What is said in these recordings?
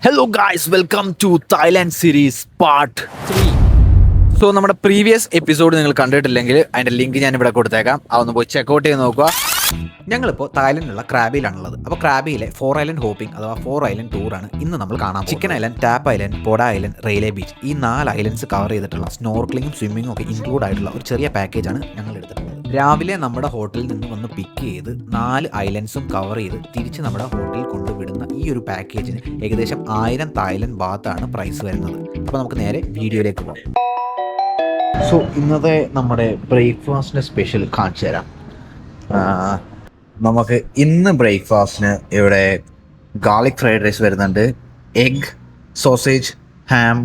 Hello guys, welcome to Thailand series part 3. So നമ്മുടെ previous episode നിങ്ങൾ കണ്ടിട്ടില്ലെങ്കിൽ അതിൻ്റെ ലിങ്ക് ഞാൻ ഇവിടെ കൊടുത്തേക്കാം. അതൊന്ന് പോയി ചെക്കൗട്ട് ചെയ്ത് നോക്കുക. ഞങ്ങളിപ്പോൾ തായ്ലൻഡിലുള്ള ക്രാബിയിലാണുള്ളത്. അപ്പോൾ ക്രാബിയിലെ 4 ഐലൻഡ് ഹോപ്പിംഗ് അഥവാ 4 ഐലൻഡ് ടൂറാണ് ഇന്ന് നമ്മൾ കാണാൻ. Chicken island, tap island, Poda island, Railay beach, ഈ 4 ഐലൻഡ്സ് കവർ ചെയ്തിട്ടുള്ള സ്നോർക്ലിങ്ങും സ്വിമ്മിങ്ങും ഒക്കെ ഇൻക്ലൂഡ് ആയിട്ടുള്ള ഒരു ചെറിയ പാക്കേജാണ് ഞങ്ങൾ എടുത്തിട്ടുള്ളത്. രാവിലെ നമ്മുടെ ഹോട്ടലിൽ നിന്ന് വന്ന് പിക്ക് ചെയ്ത് 4 ഐലൻഡ്സും കവർ ചെയ്ത് തിരിച്ച് നമ്മുടെ ഹോട്ടലിൽ കൊണ്ടുവിടുന്ന ഈ ഒരു പാക്കേജിന് ഏകദേശം 1000 തായ്ലൻഡ് ബാത്താണ് പ്രൈസ് വരുന്നത്. അപ്പോൾ നമുക്ക് നേരെ വീഡിയോയിലേക്ക് പോകാം. സോ ഇന്നത്തെ നമ്മുടെ ബ്രേക്ക്ഫാസ്റ്റിൻ്റെ സ്പെഷ്യൽ കാണിച്ചു തരാം. നമുക്ക് ഇന്ന് ബ്രേക്ക്ഫാസ്റ്റിന് ഇവിടെ ഗാർലിക് ഫ്രൈഡ് റൈസ് വരുന്നുണ്ട്, egg, sausage, ham,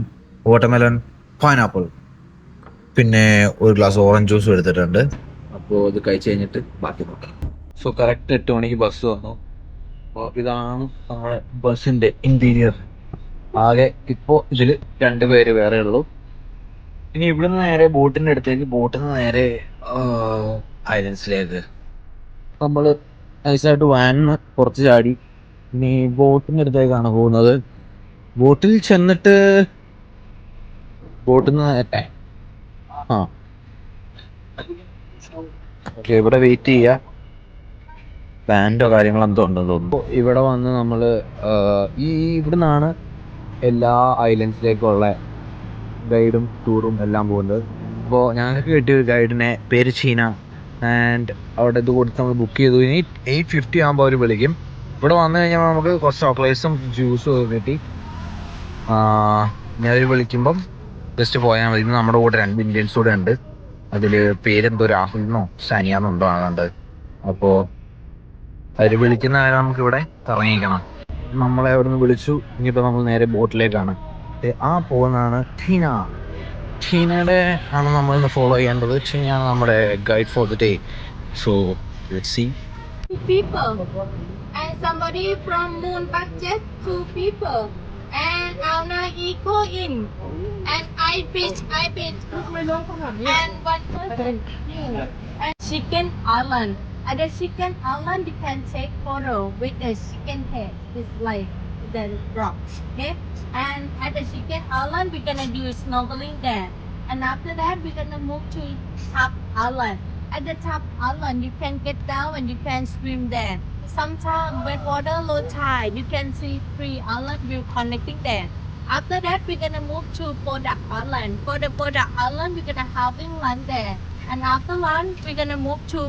watermelon, pineapple, പിന്നെ ഒരു ഗ്ലാസ് ഓറഞ്ച് ജ്യൂസും എടുത്തിട്ടുണ്ട്. അപ്പോൾ ഇത് കഴിച്ച് കഴിഞ്ഞിട്ട് ബാക്കി നോക്കാം. സോ കറക്റ്റ് 8 മണിക്ക് ബസ് വന്നു. അപ്പോൾ ഇതാണ് നമ്മുടെ ബസ്സിൻ്റെ ഇൻറ്റീരിയർ. ആകെ ഇപ്പോൾ ഇതിൽ 2 പേര് വേറെ ഉള്ളൂ. ഇനി ഇവിടുന്ന് നേരെ ബോട്ടിൻ്റെ അടുത്തേക്ക്, ബോട്ടിൽ നിന്ന് നേരെ ഐലൻഡ്സിലേക്ക് നമ്മൾ നൈസായിട്ട് വാനിന്ന് കുറച്ച് ചാടി ഇനി ബോട്ടിൻ്റെ അടുത്തേക്കാണ് പോകുന്നത്. ബോട്ടിൽ ചെന്നിട്ട് ബോട്ടിൽ നിന്ന് നേരെ ഓക്കെ ഇവിടെ വെയിറ്റ് ചെയ്യുക. ബാൻഡോ കാര്യങ്ങളോ എന്തോ ഉണ്ടെന്ന് തോന്നുന്നു. ഇവിടെ വന്ന് നമ്മൾ ഇവിടെ നിന്നാണ് എല്ലാ ഐലൻഡ്സിലേക്കുള്ള ഗൈഡും ടൂറും എല്ലാം പോകുന്നത്. അപ്പോൾ ഞങ്ങൾക്ക് കിട്ടിയ ഒരു ഗൈഡിനെ പേര് ചീന. ആൻഡ് അവിടെ ഇത് കൊടുത്ത് നമ്മൾ ബുക്ക് ചെയ്തു. ഇനി 8:50 ആകുമ്പോൾ അവർ വിളിക്കും. ഇവിടെ വന്നു കഴിഞ്ഞാൽ നമുക്ക് കുറച്ച് ചോക്ലേറ്റ്സും ജ്യൂസും ഒക്കെ കിട്ടി. ഇനി അവർ വിളിക്കുമ്പം ജസ്റ്റ് പോയാൽ മതി. ഇന്ന് നമ്മുടെ കൂടെ 2 ഇന്ത്യൻസ് കൂടെ ഉണ്ട്. അതിൽ പേരെന്തോ രാഹുലിനോ സാനിയാന്നുണ്ടോ ആകാണ്ട്. അപ്പോൾ അവർ വിളിക്കുന്ന കാര്യം നമുക്കിവിടെ ഇറങ്ങിക്കണം. നമ്മളെ അവിടെ നിന്ന് വിളിച്ചു. ഇനിയിപ്പോൾ നമ്മൾ നേരെ ബോട്ടിലേക്കാണ്. പോകുന്നതാണ് ടീന. ടീനയുടെ ആണ് നമ്മൾ ഇന്ന് ഫോളോ ചെയ്യേണ്ടത്. ടീനയാണ് നമ്മുടെ guide for the day. So let's see. People and somebody from moon budget 2 people and Alna eco in and I fish and 1 person and chicken island. At the chicken island you can take photo with the chicken head. It's like the rocks, okay? And at the chicken island we're gonna do snorkeling there. And after that we're gonna move to Top Island. At the Top Island you can get down and you can swim there. Sometimes when water low tide you can see 3 island view connecting there. After that we're gonna move to Podak Island. For the Podak Island we're gonna having lunch there. And after lunch we're gonna move to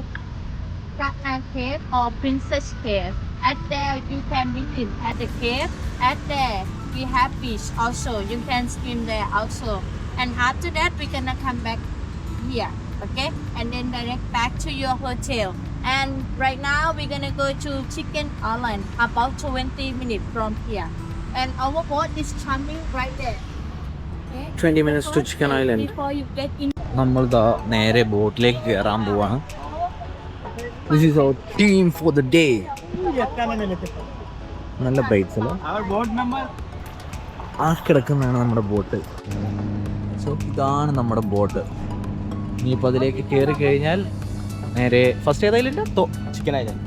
Katna Cave or Princess Cave. At there you can visit at the cave. At there we have beach also. You can swim there also. And after that we're gonna come back here. Okay, and then direct back to your hotel. And right now we're gonna go to Chicken Island, about 20 minutes from here. And our boat is coming right there. Okay? 20 minutes to Chicken Island. Before you get in. നമ്മൾ നേരെ ബോട്ടിലേക്ക് കയറാൻ പോവാണ്. This is our team for the day. നല്ല ബ്രൈറ്റ്സ് അല്ലേ? ആ കിടക്കുന്നതാണ് നമ്മുടെ ബോട്ട്. സോ ഇതാണ് നമ്മുടെ ബോട്ട്. ഇനിയിപ്പോൾ അതിലേക്ക് കയറി കഴിഞ്ഞാൽ നേരെ ഫസ്റ്റ് ഏത് ഐലൻഡ്? Chicken island.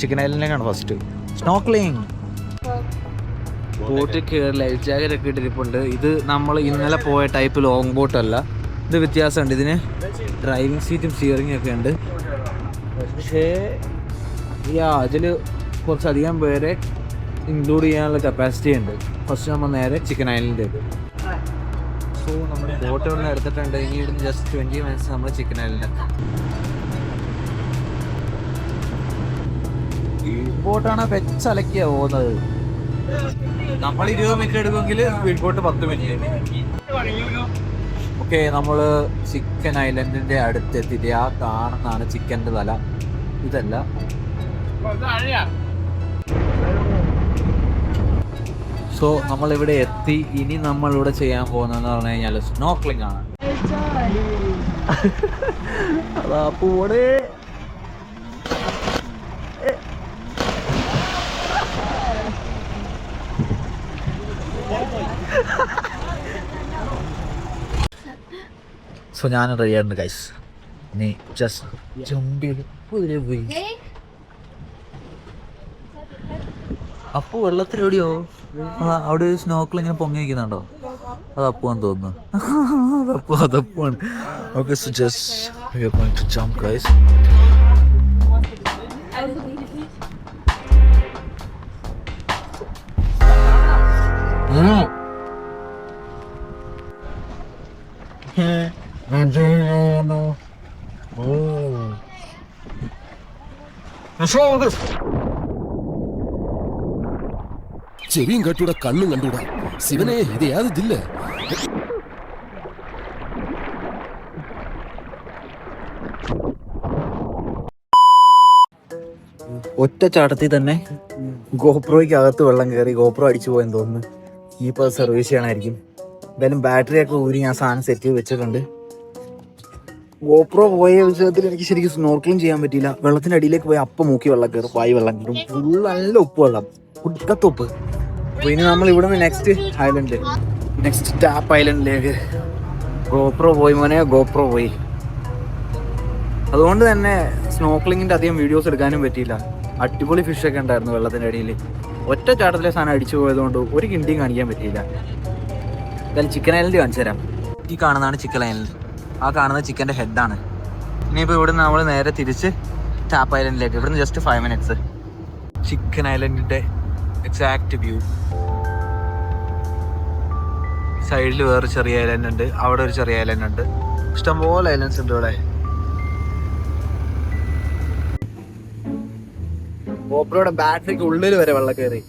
ചിക്കൻ ഐലൻഡിലേക്കാണ് ഫസ്റ്റ്. സ്നോർക്കലിംഗ്. ബോട്ടിൽ കയറി ലൈഫ് ജാക്കറ്റ് ഒക്കെ ഇട്ടിരിപ്പുണ്ട്. ഇത് നമ്മൾ ഇന്നലെ പോയ ടൈപ്പ് ലോങ് ബോട്ടല്ല. ഇത് വ്യത്യാസമുണ്ട്. ഇതിന് ഡ്രൈവിംഗ് സീറ്റും സ്റ്റിയറിംഗും ഒക്കെ ഉണ്ട്. പക്ഷേ അതിൽ കുറച്ചധികം പേരെ ഇൻക്ലൂഡ് ചെയ്യാനുള്ള കപ്പാസിറ്റി ഉണ്ട്. ഫസ്റ്റ് നമ്മൾ നേരെ ചിക്കൻ ഐലൻഡിലേക്ക്. സോ നമ്മൾ ബോട്ട് ഒന്ന് എടുത്തിട്ടുണ്ട്. ഇനി ഇവിടുന്ന് ജസ്റ്റ് 20 മിനിറ്റ്സ് നമ്മൾ ചിക്കൻ ഐലൻഡ്. ഈ ബോട്ടാണ് വെച്ചലക്കിയാ പോകുന്നത്. നമ്മൾ 20 മിനിറ്റ് എടുക്കുമെങ്കിൽ സ്പീഡ് ബോട്ട് 10 മിനിറ്റ്. ഓക്കെ, നമ്മൾ ചിക്കൻ ഐലൻഡിൻ്റെ അടുത്തെത്തിയിട്ട് ആ കാണുന്നതാണ് ചിക്കൻ്റെ തല. ഇതല്ല. സോ നമ്മളിവിടെ എത്തി. ഇനി നമ്മളിവിടെ ചെയ്യാൻ പോകുന്നതെന്ന് പറഞ്ഞു കഴിഞ്ഞാൽ സ്നോർക്കലിംഗ് ആണ്. അതാ പോടെ. സോ ഞാൻ റെഡിയായിട്ടുണ്ട് ഗൈസ്. ഇനി ജസ്റ്റ് ജമ്പ് ചെയ്ത് പോയി. അപ്പു വെള്ളത്തിൽ എവിടെയോ അവിടെ ഒരു സ്നോക്കിൽ ഇങ്ങനെ പൊങ്ങി നിൽക്കുന്നുണ്ടോ? അത് അപ്പുവാന്ന് തോന്നുന്നു. അതപ്പുവാണ്. Okay, so just we are going to jump guys. ചെവിയും കട്ടൂടാ, കണ്ണും കണ്ടൂടാ. ശിവനെ, ഇത് യാതില്ല. ഒറ്റ ചാട്ടത്തിൽ തന്നെ ഗോപ്രോയ്ക്ക് അകത്ത് വെള്ളം കയറി ഗോപ്രോ അടിച്ചു പോയെന്ന് തോന്നുന്നു. ഇപ്പോൾ സർവീസ് ചെയ്യണമായിരിക്കും. എന്തായാലും ബാറ്ററിയൊക്കെ ഊരി ഞാൻ സാധനം സെറ്റ് ചെയ്ത് വെച്ചിട്ടുണ്ട്. ഗോപ്രോ പോയ വിഷയത്തിൽ എനിക്ക് ശരിക്കും സ്നോർക്കിളിങ് ചെയ്യാൻ പറ്റിയില്ല. വെള്ളത്തിന്റെ അടിയിലേക്ക് പോയി അപ്പം മൂക്കി വെള്ളം കയറും, വായി വെള്ളം കയറും. ഫുള്ള് നല്ല ഉപ്പ് വെള്ളം, ഉടുക്കത്തൊപ്പ്. അപ്പൊ ഇനി നമ്മൾ ഇവിടുന്ന് നെക്സ്റ്റ് ടാപ്പ് ഐലൻഡിലേക്ക്. ഗോപ്രോ പോയി മോനെ, ഗോപ്രോ പോയി. അതുകൊണ്ട് തന്നെ സ്നോക്ലിങ്ങിന്റെ അധികം വീഡിയോസ് എടുക്കാനും പറ്റിയില്ല. അടിപൊളി ഫിഷൊക്കെ ഉണ്ടായിരുന്നു വെള്ളത്തിന്റെ അടിയിൽ. ഒറ്റ ചാട്ടത്തിലെ സാധനം അടിച്ചു പോയതുകൊണ്ട് ഒരു കിണ്ടിയും കാണിക്കാൻ പറ്റിയില്ല. എന്തായാലും ചിക്കൻ ഐലൻഡ് കാണിച്ചു തരാം. ഈ കാണുന്നതാണ് ചിക്കൻ ഐലൻഡ്. ആ കാണുന്നത് ചിക്കൻ്റെ ഹെഡാണ്. ഇനിയിപ്പോൾ ഇവിടുന്ന് നമ്മൾ നേരെ തിരിച്ച് ടാപ്പ് ഐലൻഡിലേക്ക്. ഇവിടുന്ന് ജസ്റ്റ് 5 minutes. ചിക്കൻ ഐലൻഡിൻ്റെ എക്സാക്റ്റ് വ്യൂ. സൈഡിൽ വേറെ ചെറിയ ഐലൻഡ് ഉണ്ട്, അവിടെ ഒരു ചെറിയ ഐലൻഡ് ഉണ്ട്. ഇഷ്ടംപോലെ ഐലൻഡ്സ് ഉണ്ട് ഇവിടെ. ഗോപ്രോയുടെ ബാറ്ററിക്ക് ഉള്ളിൽ വരെ വെള്ളം കയറി.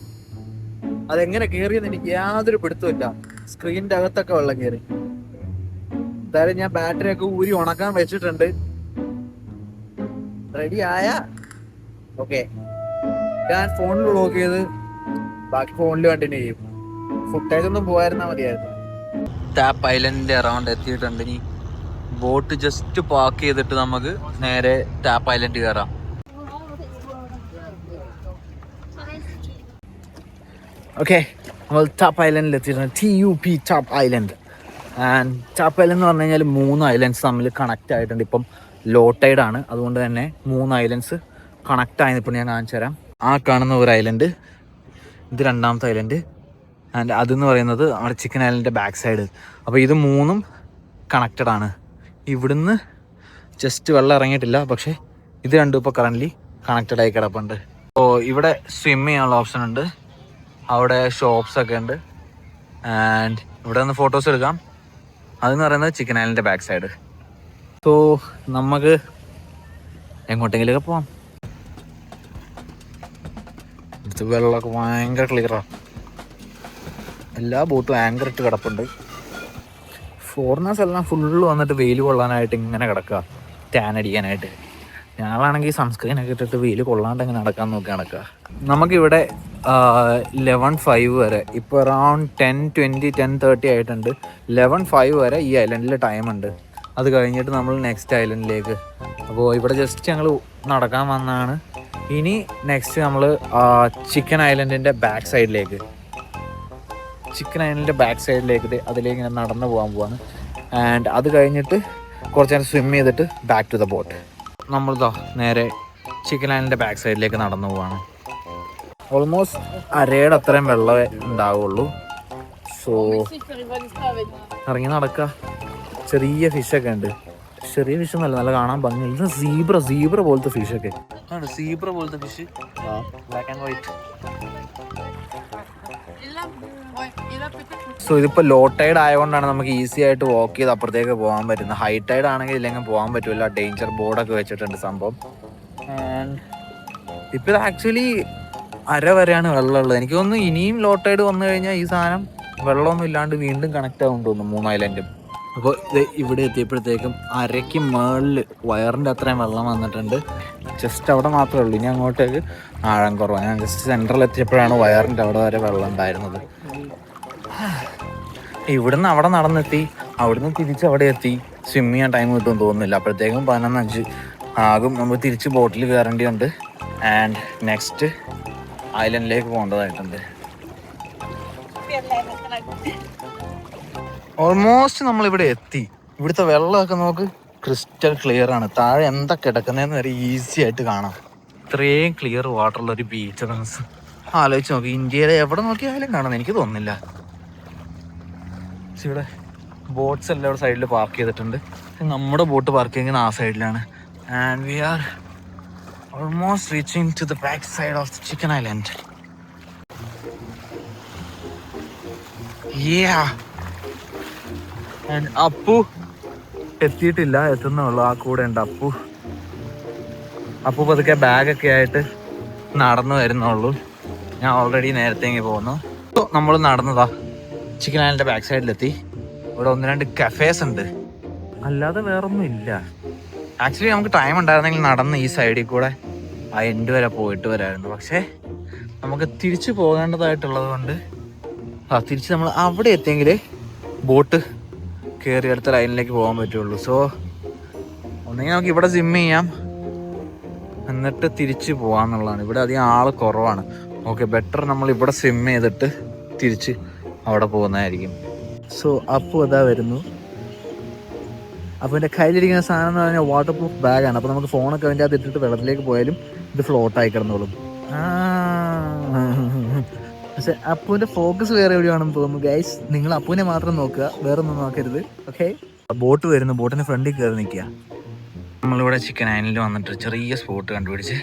അതെങ്ങനെ കയറിയെന്ന് എനിക്ക് യാതൊരു പിടുത്തമില്ല. സ്ക്രീനിന്റെ അകത്തൊക്കെ വെള്ളം കയറി. എന്തായാലും ഞാൻ ബാറ്ററി ഒക്കെ ഊരി ഉണക്കാൻ വെച്ചിട്ടുണ്ട്. റെഡി ആയ ഓക്കെ. ഞാൻ ഫോണിൽ വ്ളോഗ് ചെയ്ത് ബാക്കി ഫോണിൽ കണ്ടിന്യൂ ചെയ്യും. ഫുട്ടേജ് ഒന്നും പോയായിരുന്നാ മതിയായിരുന്നു. ടാപ്പ് ഐലൻഡിന്റെ അറൗണ്ട് എത്തിയിട്ടുണ്ട്. ഇനി ബോട്ട് ജസ്റ്റ് പാർക്ക് ചെയ്തിട്ട് നമുക്ക് നേരെ ടാപ്പ് ഐലൻഡ് കയറാം. ഓക്കെ, നമ്മൾ ടാപ്പ് ഐലൻഡിൽ എത്തിയിട്ടുണ്ട്. TUP tap island. And tap island എന്ന് പറഞ്ഞു കഴിഞ്ഞാൽ 3 ഐലൻഡ്സ് തമ്മിൽ കണക്റ്റ് ആയിട്ടുണ്ട്. ഇപ്പം ലോ ടൈഡ് ആണ്, അതുകൊണ്ട് തന്നെ 3 ഐലൻഡ്സ് കണക്റ്റ് ആയെന്ന് ഇപ്പോൾ ഞാൻ കാണിച്ചു തരാം. ആ കാണുന്ന ഒരു ഐലൻഡ്, ഇത് 2ാമത്തെ ഐലൻഡ്, ആൻഡ് അതെന്ന് പറയുന്നത് നമ്മുടെ ചിക്കൻ ഐലൻഡിൻ്റെ ബാക്ക് സൈഡ്. അപ്പോൾ ഇത് 3ഉം കണക്റ്റഡ് ആണ്. ഇവിടുന്ന് ജസ്റ്റ് വെള്ളം ഇറങ്ങിയിട്ടില്ല, പക്ഷേ ഇത് രണ്ടും ഇപ്പോൾ കറൻ്റ്ലി കണക്റ്റഡ് ആയി കിടപ്പുണ്ട്. അപ്പോൾ ഇവിടെ സ്വിം ചെയ്യാനുള്ള ഓപ്ഷൻ ഉണ്ട്, അവിടെ ഷോപ്സ് ഒക്കെ ഉണ്ട്, ആൻഡ് ഇവിടെ നിന്ന് ഫോട്ടോസ് എടുക്കാം. അതെന്ന് പറയുന്നത് ചിക്കൻ ഐലൻഡിൻ്റെ ബാക്ക് സൈഡ്. സോ നമുക്ക് എങ്ങോട്ടെങ്കിലൊക്കെ പോവാം. ഇത് വെള്ളമൊക്കെ ഭയങ്കര ക്ലിയറാണ്. എല്ലാ ബോട്ടും ആങ്കർ ഇട്ട് കിടപ്പുണ്ട്. ഫോറിനേഴ്സ് എല്ലാം ഫുള്ള് വന്നിട്ട് വെയിൽ കൊള്ളാനായിട്ട് ഇങ്ങനെ കിടക്കുക, ടാൻ അടിക്കാനായിട്ട്. ഞങ്ങളാണെങ്കിൽ സൺസ്ക്രീനൊക്കെ ഇട്ടിട്ട് വെയിൽ കൊള്ളാണ്ട് ഇങ്ങനെ നടക്കാൻ നോക്കി നടക്കുക. നമുക്കിവിടെ 11:05 വരെ, ഇപ്പോൾ അറൗണ്ട് 10:20 10:30 ആയിട്ടുണ്ട്. 11:05 വരെ ഈ ഐലൻഡിൽ ടൈമുണ്ട്. അത് കഴിഞ്ഞിട്ട് നമ്മൾ നെക്സ്റ്റ് ഐലൻഡിലേക്ക്. അപ്പോൾ ഇവിടെ ജസ്റ്റ് ഞങ്ങൾ നടക്കാൻ വന്നതാണ്. ഇനി നെക്സ്റ്റ് നമ്മൾ ചിക്കൻ ഐലൻഡിൻ്റെ ബാക്ക് സൈഡിലേക്ക് അതിലേക്ക് ഞാൻ നടന്നു പോകാൻ പോവാണ്. ആൻഡ് അത് കഴിഞ്ഞിട്ട് കുറച്ച് നേരം സ്വിം ചെയ്തിട്ട് ബാക്ക് ടു ദ ബോട്ട്. നമ്മളിതാ നേരെ ചിക്കൻ ഐലൻഡിൻ്റെ ബാക്ക് സൈഡിലേക്ക് നടന്നു പോവാണ്. ഓൾമോസ്റ്റ് അരയുടെ അത്രയും വെള്ളമേ ഉണ്ടാവുള്ളൂ. സോ ഇറങ്ങി നടക്കുക. ചെറിയ ഫിഷൊക്കെ ഉണ്ട്. ചെറിയ ഫിഷ് ഒന്നല്ല, നല്ല കാണാൻ ഭംഗി. ഇത് സീബ്ര പോലത്തെ ഫിഷൊക്കെ ആണ്. സീബ്ര പോലത്തെ fish, black and white. So ഇതിപ്പോൾ ലോ ടൈഡ് ആയതുകൊണ്ടാണ് നമുക്ക് ഈസി ആയിട്ട് വാക്ക് ചെയ്ത് അപ്പുറത്തേക്ക് പോകാൻ പറ്റുന്നത്. ഹൈ ടൈഡ് ആണെങ്കിൽ ഇല്ലെങ്കിൽ പോകാൻ പറ്റില്ല. ഡേഞ്ചർ ബോർഡൊക്കെ വെച്ചിട്ടുണ്ട് സംഭവം. ആൻഡ് ഇപ്പോൾ ഇത് ആക്ച്വലി അര വരെയാണ് വെള്ളമുള്ളത്. എനിക്ക് തോന്നുന്നു ഇനിയും ലോ ടൈഡ് വന്നു കഴിഞ്ഞാൽ ഈ സാധനം വെള്ളമൊന്നും ഇല്ലാണ്ട് വീണ്ടും കണക്റ്റ് ആകും തോന്നുന്നു 3 ഐലൻഡും. അപ്പോൾ ഇത് ഇവിടെ എത്തിയപ്പോഴത്തേക്കും അരയ്ക്ക് മുകളിൽ വയറിൻ്റെ അത്രയും വെള്ളം വന്നിട്ടുണ്ട്. ജസ്റ്റ് അവിടെ മാത്രമേ ഉള്ളൂ. ഇനി അങ്ങോട്ടേക്ക് ആഴം കുറവാണ്. ഞാൻ ജസ്റ്റ് സെൻട്രൽ എത്തിയപ്പോഴാണ് വയറിൻ്റെ അവിടെ വരെ വെള്ളം ഉണ്ടായിരുന്നത്. ഇവിടുന്ന് അവിടെ നടന്നെത്തി, അവിടുന്ന് തിരിച്ച് അവിടെ എത്തി. സ്വിം ചെയ്യാൻ ടൈം കിട്ടുമെന്ന് തോന്നുന്നില്ല. അപ്പോഴത്തേക്കും 11:05 ആകും. നമ്മൾ തിരിച്ച് ബോട്ടിൽ കയറേണ്ടതുണ്ട്. ആൻഡ് നെക്സ്റ്റ് ഐലൻഡിലേക്ക് പോകേണ്ടതായിട്ടുണ്ട്. ഓൾമോസ്റ്റ് നമ്മളിവിടെ എത്തി. ഇവിടുത്തെ വെള്ളമൊക്കെ നമുക്ക് ക്രിസ്റ്റൽ ക്ലിയർ ആണ്. താഴെ എന്താ കിടക്കുന്നതെന്ന് വരെ ഈസി ആയിട്ട് കാണാം. ഇത്രയും ക്ലിയർ വാട്ടറുള്ളൊരു ബീച്ച് ആലോചിച്ച് നോക്കി, ഇന്ത്യയിലെ എവിടെ നോക്കിയാലും കാണുന്നു, എനിക്ക് തോന്നുന്നില്ല. ഇവിടെ ബോട്ട്സ് എല്ലാം ഇവിടെ സൈഡിൽ പാർക്ക് ചെയ്തിട്ടുണ്ട്. നമ്മുടെ ബോട്ട് പാർക്ക് ചെയ്യുന്നത് ആ സൈഡിലാണ്. And we are almost reaching to the back side of the chicken island. And Appu എത്തിയിട്ടില്ല, എത്തുന്നുള്ളൂ. ആ കൂടെ ഉണ്ട് അപ്പു. അപ്പു പതുക്കെ ബാഗൊക്കെ ആയിട്ട് നടന്നു വരുന്നുള്ളൂ. ഞാൻ ഓൾറെഡി നേരത്തെ ഇങ്ങനെ പോകുന്നു. നമ്മൾ നടന്നതാ ചിക്കൻ ഐലൻഡിന്റെ ബാക്ക് സൈഡിലെത്തി. ഇവിടെ 1-2 കഫേസ് ഉണ്ട്, അല്ലാതെ വേറൊന്നും ഇല്ല. ആക്ച്വലി നമുക്ക് ടൈം ഉണ്ടായിരുന്നെങ്കിൽ നടന്ന് ഈ സൈഡിൽ കൂടെ ആ എൻഡ് വരെ പോയിട്ട് വരായിരുന്നു. പക്ഷേ നമുക്ക് തിരിച്ചു പോകേണ്ടതായിട്ടുള്ളത് കൊണ്ട് തിരിച്ച് നമ്മൾ അവിടെ എത്തിയെങ്കിൽ ബോട്ട് കയറി അടുത്ത ലൈനിലേക്ക് പോകാൻ പറ്റുള്ളൂ. സോ ഒന്നെങ്കിൽ നമുക്ക് ഇവിടെ സ്വിം ചെയ്യാം, എന്നിട്ട് തിരിച്ച് പോകാമെന്നുള്ളതാണ്. ഇവിടെ അധികം ആൾ കുറവാണ്. ഓക്കെ, ബെറ്റർ നമ്മൾ ഇവിടെ സ്വിം ചെയ്തിട്ട് തിരിച്ച് അവിടെ പോകുന്നതായിരിക്കും. സോ അപ്പോൾ അതാ വരുന്നു. അപ്പോൾ എൻ്റെ കയ്യിലിരിക്കുന്ന സാധനം എന്ന് പറഞ്ഞാൽ വാട്ടർ പ്രൂഫ് ബാഗാണ്. അപ്പോൾ നമുക്ക് ഫോണൊക്കെ അതിൻ്റെ അകത്ത് ഇട്ടിട്ട് വെള്ളത്തിലേക്ക് പോയാലും ഇത് ഫ്ലോട്ടായി കിടന്നോളും. പക്ഷെ അപ്പുവിൻ്റെ ഫോക്കസ് വേറെ എവിടെയാണെന്ന് തോന്നുന്നു ഗൈസ്. നിങ്ങൾ അപ്പുവിനെ മാത്രം നോക്കുക, വേറെ ഒന്നും നോക്കരുത്. ഓക്കെ, ബോട്ട് വരുന്നു. ബോട്ടിൻ്റെ ഫ്രണ്ടിൽ കയറി നിൽക്കുക. നമ്മളിവിടെ ചിക്കൻ ഐലൻഡിൽ വന്നിട്ട് ചെറിയ സ്പോട്ട് കണ്ടുപിടിച്ച്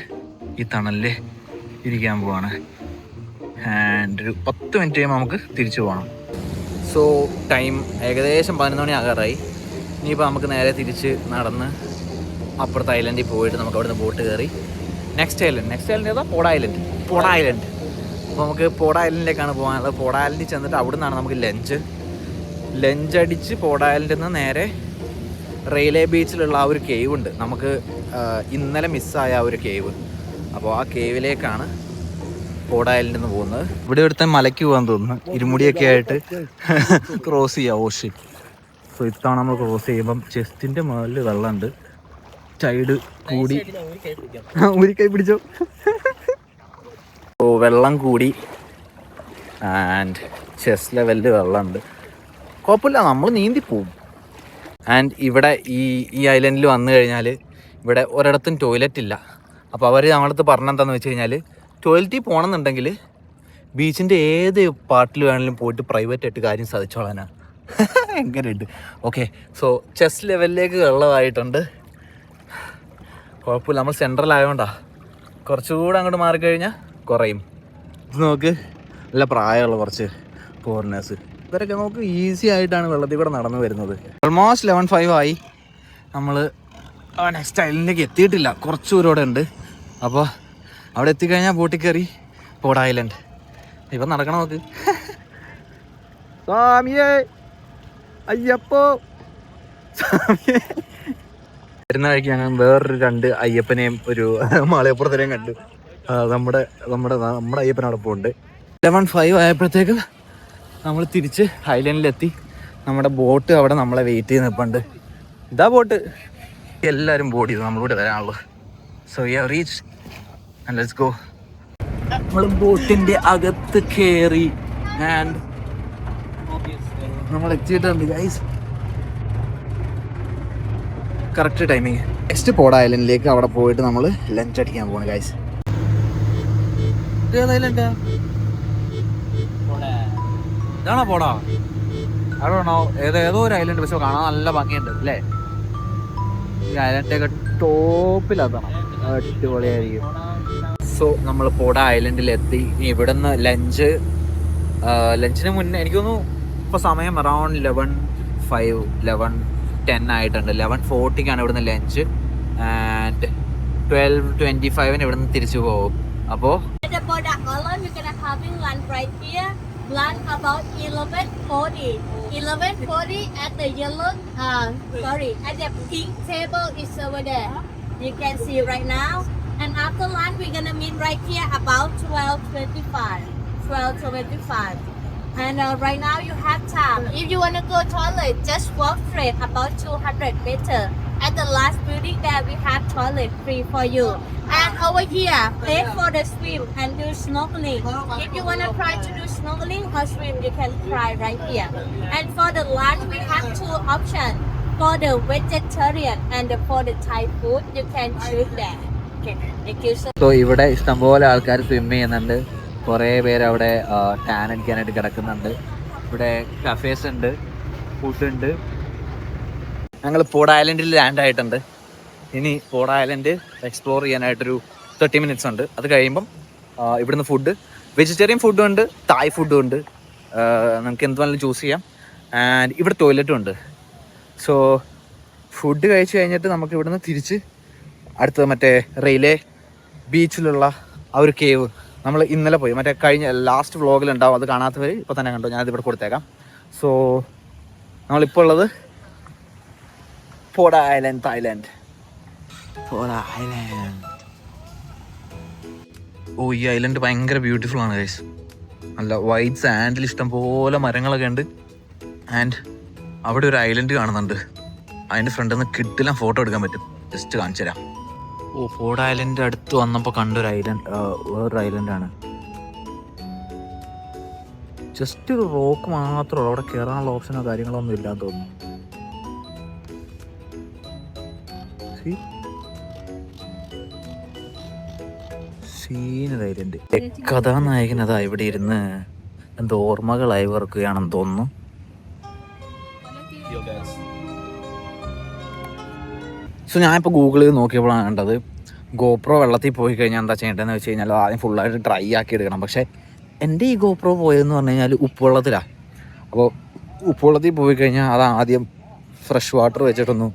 ഈ തണലിൽ ഇരിക്കാൻ പോവാണ്. ആൻഡ് ഒരു 10 മിനിറ്റ് കഴിയുമ്പോൾ നമുക്ക് തിരിച്ചു പോകണം. സോ ടൈം ഏകദേശം 11 മണി ആകാറായി. ഇനിയിപ്പോൾ നമുക്ക് നേരെ തിരിച്ച് നടന്ന് അപ്പുറത്തെ ഐലൻഡിൽ പോയിട്ട് നമുക്ക് അവിടുന്ന് ബോട്ട് കയറി നെക്സ്റ്റ് ഐലൻഡ് ഏതാ? പോഡ ഐലൻഡ്. അപ്പോൾ നമുക്ക് പോഡ ഐലൻഡിലേക്കാണ് പോകാനുള്ളത്. പോഡ ഐലൻഡിൽ ചെന്നിട്ട് അവിടെ നിന്നാണ് നമുക്ക് ലഞ്ച് അടിച്ച് പോഡ ഐലൻഡിൽ നിന്ന് നേരെ റെയിൽവേ ബീച്ചിലുള്ള ആ ഒരു കേവ് ഉണ്ട്, നമുക്ക് ഇന്നലെ മിസ്സായ ആ ഒരു കേവ്. അപ്പോൾ ആ കേവിലേക്കാണ് പോഡ ഐലൻഡിൽ നിന്ന് പോകുന്നത്. ഇവിടെ ഒരുത്തൻ മലയ്ക്ക് പോകാൻ തോന്നുന്നു, ഇരുമുടിയൊക്കെ ആയിട്ട് ക്രോസ് ചെയ്യാം. ഓഷി. സോ ഇത്തവണ നമ്മൾ ക്രോസ് ചെയ്യുമ്പം ചെസ്റ്റിൻ്റെ മുകളിൽ വെള്ളമുണ്ട്. സൈഡ് കൂടി ഒരു കൈ പിടിച്ചോ. ഓ, വെള്ളം കൂടി ആൻഡ് ചെസ്റ്റ് ലെവലിൽ വെള്ളമുണ്ട്. കുഴപ്പമില്ല, നമ്മൾ നീന്തിപ്പോവും. ആൻഡ് ഇവിടെ ഈ ഐലൻഡിൽ വന്നു കഴിഞ്ഞാൽ ഇവിടെ ഒരിടത്തും ടോയ്ലറ്റ് ഇല്ല. അപ്പോൾ അവർ നമ്മളടുത്ത് പറഞ്ഞെന്താണെന്ന് വെച്ച് കഴിഞ്ഞാൽ ടോയ്ലറ്റിൽ പോകണമെന്നുണ്ടെങ്കിൽ ബീച്ചിൻ്റെ ഏത് പാർട്ടിൽ വേണമെങ്കിലും പോയിട്ട് പ്രൈവറ്റ് ആയിട്ട് കാര്യം സാധിച്ചോളാനാണ്. എങ്ങനെയുണ്ട്? ഓക്കെ, സോ ചെസ്റ്റ് ലെവലിലേക്ക് വെള്ളമായിട്ടുണ്ട്. കുഴപ്പമില്ല, നമ്മൾ സെൻട്രലായതുകൊണ്ടാണ്. കുറച്ചുകൂടെ അങ്ങോട്ട് മാറിക്കഴിഞ്ഞാൽ കുറയും. ഇത് നോക്ക്, നല്ല പ്രായമുള്ള കുറച്ച് ഫോറിനേഴ്സ്, ഇവരൊക്കെ നമുക്ക് ഈസി ആയിട്ടാണ് വെള്ളത്തിൽ കൂടെ നടന്നു വരുന്നത്. ഓൾമോസ്റ്റ് 11:05 ആയി. നമ്മൾ നെക്സ്റ്റ് ഐലൻഡിലേക്ക് എത്തിയിട്ടില്ല, കുറച്ച് ദൂരോടെ ഉണ്ട്. അപ്പോൾ അവിടെ എത്തിക്കഴിഞ്ഞാൽ ബോട്ടിൽ കയറി പോഡ ഐലൻഡ്. ഇപ്പം നടക്കണം നോക്ക്. സ്വാമിയേ അയ്യപ്പോ, സ്വാമിയേ. വരുന്ന വഴിക്ക് ഞങ്ങൾ വേറൊരു 2 അയ്യപ്പനെയും ഒരു മാളയപ്പുറത്തിനെയും കണ്ടു. നമ്മുടെ അയ്യപ്പനോടൊപ്പം ഉണ്ട്. 11:05 ആയപ്പോഴത്തേക്ക് നമ്മൾ തിരിച്ച് ഐലൻഡിലെത്തി. നമ്മുടെ ബോട്ട് അവിടെ നമ്മളെ വെയിറ്റ് ചെയ്ത് നിൽപ്പുണ്ട്. ഇതാ ബോട്ട്. എല്ലാവരും ബോട്ട് ചെയ്തു നമ്മളിവിടെ വരാനുള്ളൂ. So we have reach and let's go. നമ്മൾ ബോട്ടിൻ്റെ അകത്ത് കയറി ആൻഡ് നമ്മൾ എത്തിയിട്ടുണ്ട് guys. Correct timing. Next Poda ഐലൻഡിലേക്ക് അവിടെ പോയിട്ട് നമ്മൾ ലഞ്ച് അടിക്കാൻ പോകണം ഗൈസ്. ഐലൻഡാ ഇതാണോ പോടാ? അതാണോ? ഏതോ ഒരു ഐലൻഡ്, പക്ഷെ കാണാൻ നല്ല ഭംഗിയുണ്ട് അല്ലേ? ഈ ഐലൻഡൊക്കെ ടോപ്പിലാണ്, അടിപൊളിയായിരിക്കും. സോ നമ്മൾ പോഡ ഐലൻഡിലെത്തി. ഇവിടുന്ന് ലഞ്ചിന് മുന്നേ എനിക്ക് തോന്നുന്നു ഇപ്പോൾ സമയം അറൗണ്ട് 11:10 ആയിട്ടുണ്ട്. 11:40 ഇവിടുന്ന് ലഞ്ച്. ആൻഡ് 12:25 ഇവിടുന്ന് തിരിച്ചു പോകും. അപ്പോൾ lunch about 11:40. 11:40 at the yellow, at the pink table is over there. You can see right now. And after lunch, we're gonna meet right here about 12:25. 12:25. And right now you have time. If you wanna go toilet, just walk straight about 200 meters. At the last building there, we have toilet free for you. And over here, pay for the swim and do snorkeling. If you wanna try to do snorkeling or swim, you can try right here. And for the lunch, we have 2 options. For the vegetarian and for the Thai food, you can choose that. Okay, thank you so. So ഇവിടെ ഇഷ്ടംപോലെ ആൾക്കാർ swim ചെയ്യുന്നുണ്ട്. കുറേ പേര് അവിടെ tan അടിക്കാനായിട്ട് കിടക്കുന്നുണ്ട്. ഇവിടെ cafes ഉണ്ട്, ഫുഡ് ഉണ്ട്. ഞങ്ങൾ പോഡ് ഐലൻഡിൽ ലാൻഡ് ആയിട്ടുണ്ട്. ഇനി പോഡ് ഐലൻഡ് എക്സ്പ്ലോർ ചെയ്യാനായിട്ടൊരു 30 minutes ഉണ്ട്. അത് കഴിയുമ്പം ഇവിടുന്ന് ഫുഡ്, വെജിറ്റേറിയൻ ഫുഡും ഉണ്ട്, തായ് ഫുഡും ഉണ്ട്. നമുക്ക് എന്ത് വേണമെങ്കിലും ചൂസ് ചെയ്യാം. ആൻഡ് ഇവിടെ ടോയ്ലറ്റും ഉണ്ട്. സോ ഫുഡ് കഴിച്ച് കഴിഞ്ഞിട്ട് നമുക്ക് ഇവിടുന്ന് തിരിച്ച് അടുത്തത് മറ്റേ റെയിലേ ബീച്ചിലുള്ള ആ ഒരു കേവ് നമ്മൾ ഇന്നലെ പോയി, മറ്റേ കഴിഞ്ഞ ലാസ്റ്റ് വ്ളോഗിലുണ്ടാവും. അത് കാണാത്തവർ ഇപ്പോൾ തന്നെ കണ്ടോ, ഞാനത് ഇവിടെ കൊടുത്തേക്കാം. സോ നമ്മളിപ്പോൾ ഉള്ളത് Pod island, Thailand. Pod island. Oh, ഈ ഐലൻഡ് ഭയങ്കര ബ്യൂട്ടിഫുൾ ആണ് ഗൈസ്. നല്ല വൈറ്റ് സാൻഡിൽ ഇഷ്ടം പോലെ മരങ്ങളൊക്കെ ഉണ്ട്. ആൻഡ് അവിടെ ഒരു ഐലൻഡ് കാണുന്നുണ്ട്. അതിൻ്റെ ഫ്രണ്ടിൽ നിന്ന് കിട്ടില്ല ഫോട്ടോ എടുക്കാൻ പറ്റും. ജസ്റ്റ് കാണിച്ചു തരാം. ഓ, പോഡ് ഐലൻഡ് അടുത്ത് വന്നപ്പോൾ കണ്ടൊരു ഐലൻഡ്, വേറൊരു ഐലൻഡാണ്. ജസ്റ്റ് ഒരു റോക്ക് മാത്രമേ, അവിടെ കയറാനുള്ള ഓപ്ഷനോ കാര്യങ്ങളോ ഒന്നും ഇല്ലാന്ന് തോന്നുന്നു. Scenery island. കഥാനായകനതാ ഇവിടെ ഇരുന്ന് എന്തോ ഓർമ്മകളായി വർക്കുകയാണെന്ന് തോന്നുന്നു. സോ ഞാനിപ്പോൾ ഗൂഗിളിൽ നോക്കിയപ്പോഴാണ് കണ്ടത്, ഗോപ്രോ വെള്ളത്തിൽ പോയി കഴിഞ്ഞാൽ എന്താ ചെയ്യേണ്ടതെന്ന് വെച്ച് കഴിഞ്ഞാൽ ആദ്യം ഫുള്ളായിട്ട് ഡ്രൈ ആക്കി എടുക്കണം. പക്ഷേ എൻ്റെ ഈ ഗോപ്രോ പോയതെന്ന് പറഞ്ഞു കഴിഞ്ഞാൽ ഉപ്പുവെള്ളത്തിലാണ്. അപ്പോൾ ഉപ്പുവെള്ളത്തിൽ പോയി കഴിഞ്ഞാൽ അത് ആദ്യം ഫ്രഷ് വാട്ടർ വെച്ചിട്ടൊന്ന്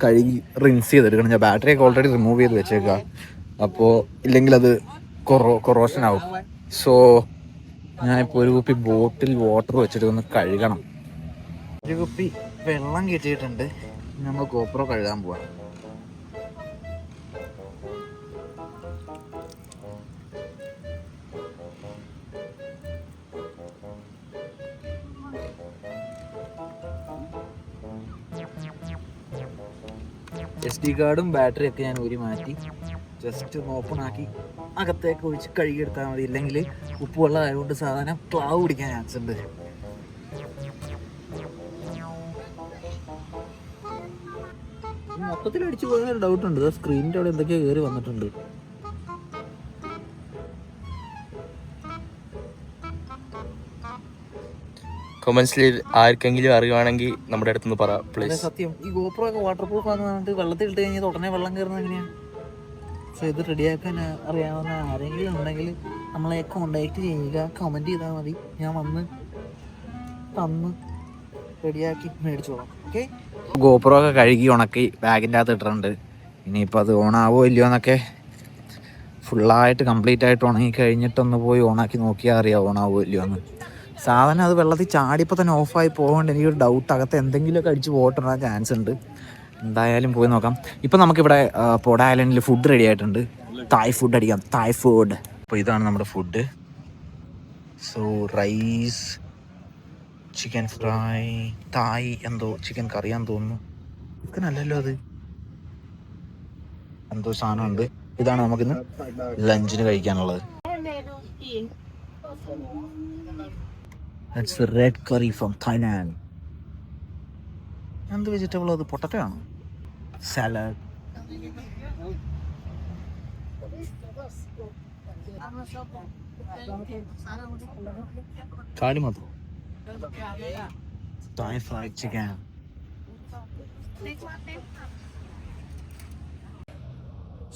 കഴുകി റിൻസ് ചെയ്തെടുക്കണം. ഞാൻ ബാറ്ററിയൊക്കെ ഓൾറെഡി റിമൂവ് ചെയ്ത് വെച്ചേക്കുക. അപ്പോൾ ഇല്ലെങ്കിൽ അത് കൊറോഷൻ ആവും. സോ ഞാനിപ്പോൾ ഒരു കുപ്പി ബോട്ടിൽ വാട്ടർ വെച്ചിട്ട് ഒന്ന് കഴുകണം. ഒരു കുപ്പി വെള്ളം കിട്ടിയിട്ടുണ്ട്. നമ്മൾ ഗോപ്രോ കഴുകാൻ പോവാം. SD കാർഡും ബാറ്ററിയൊക്കെ ഞാൻ ഊരി മാറ്റി ജസ്റ്റ് ഒന്ന് ഓപ്പൺ ആക്കി അകത്തേക്ക് ഒഴിച്ച് കഴുകിയെടുത്താൽ മതി. ഇല്ലെങ്കിൽ ഉപ്പുവെള്ളം ആയതുകൊണ്ട് സാധനം ക്ലാവ് പിടിക്കാൻ ചാൻസ് ഉണ്ട്. മൊത്തത്തിൽ അടിച്ചു പോകാൻ ഒരു ഡൗട്ടുണ്ട്. സ്ക്രീനിൻ്റെ അവിടെ എന്തൊക്കെയോ കയറി വന്നിട്ടുണ്ട്. കൊമൻസിൽ ആർക്കെങ്കിലും അറിയുവാണെങ്കിൽ നമ്മുടെ അടുത്തുനിന്ന് പറ പ്ലീസ്. സത്യം, ഈ ഗോപ്രോ ഒക്കെ വാട്ടർ പ്രൂഫ് ആണെന്ന് പറഞ്ഞിട്ട് വെള്ളത്തിൽ ഇട്ട് കഴിഞ്ഞാൽ ഉടനെ വെള്ളം കയറുന്നത് എങ്ങനെയാണ്? സോ ഇത് റെഡിയാക്കാൻ അറിയാവുന്ന ആരെങ്കിലും ഉണ്ടെങ്കിൽ നമ്മളെ കോണ്ടാക്ട് ചെയ്യുക, കമൻറ്റ് ചെയ്താൽ മതി. ഞാൻ വന്ന് തന്ന് റെഡിയാക്കി മേടിച്ചോളാം. ഓക്കെ. ഗോപ്രോ ഒക്കെ കഴുകി ഉണക്കി ബാഗിൻ്റെ അകത്ത് ഇട്ടിട്ടുണ്ട്. ഇനിയിപ്പോൾ അത് ഓണാവോ ഇല്ലയോ എന്നൊക്കെ ഫുള്ളായിട്ട് കംപ്ലീറ്റ് ആയിട്ട് ഉണങ്ങി കഴിഞ്ഞിട്ടൊന്ന് പോയി ഓണാക്കി നോക്കിയാൽ അറിയാം ഓണാവോ ഇല്ലയോ എന്ന്. സാധനം അത് വെള്ളത്തിൽ ചാടിയപ്പോൾ തന്നെ ഓഫായി പോകേണ്ട എനിക്കൊരു ഡൗട്ട്. അകത്ത് എന്തെങ്കിലുമൊക്കെ അടിച്ച് പോയിട്ടുണ്ടാകാൻ ചാൻസ് ഉണ്ട്. എന്തായാലും പോയി നോക്കാം. ഇപ്പം നമുക്കിവിടെ പോഡ് ഐലൻഡിൽ ഫുഡ് റെഡി ആയിട്ടുണ്ട്. തായ് ഫുഡ് അടിക്കാം, തായ് ഫുഡ്. അപ്പോൾ ഇതാണ് നമ്മുടെ food. So rice, chicken fry, Thai എന്തോ ചിക്കൻ കറിയാന്ന് തോന്നുന്നു. ചിക്കനല്ലല്ലോ അത്, എന്തോ സാധനമുണ്ട്. ഇതാണ് നമുക്കിന്ന് ലഞ്ചിന് കഴിക്കാനുള്ളത്. That's red curry from Thailand. എന്ത് വെജിറ്റബിൾ അത്? പൊട്ടറ്റോ ആണ്. സാലഡ്. കാലി മാത്രം. തായ് ഫ്രൈഡ് ചിക്കൻ.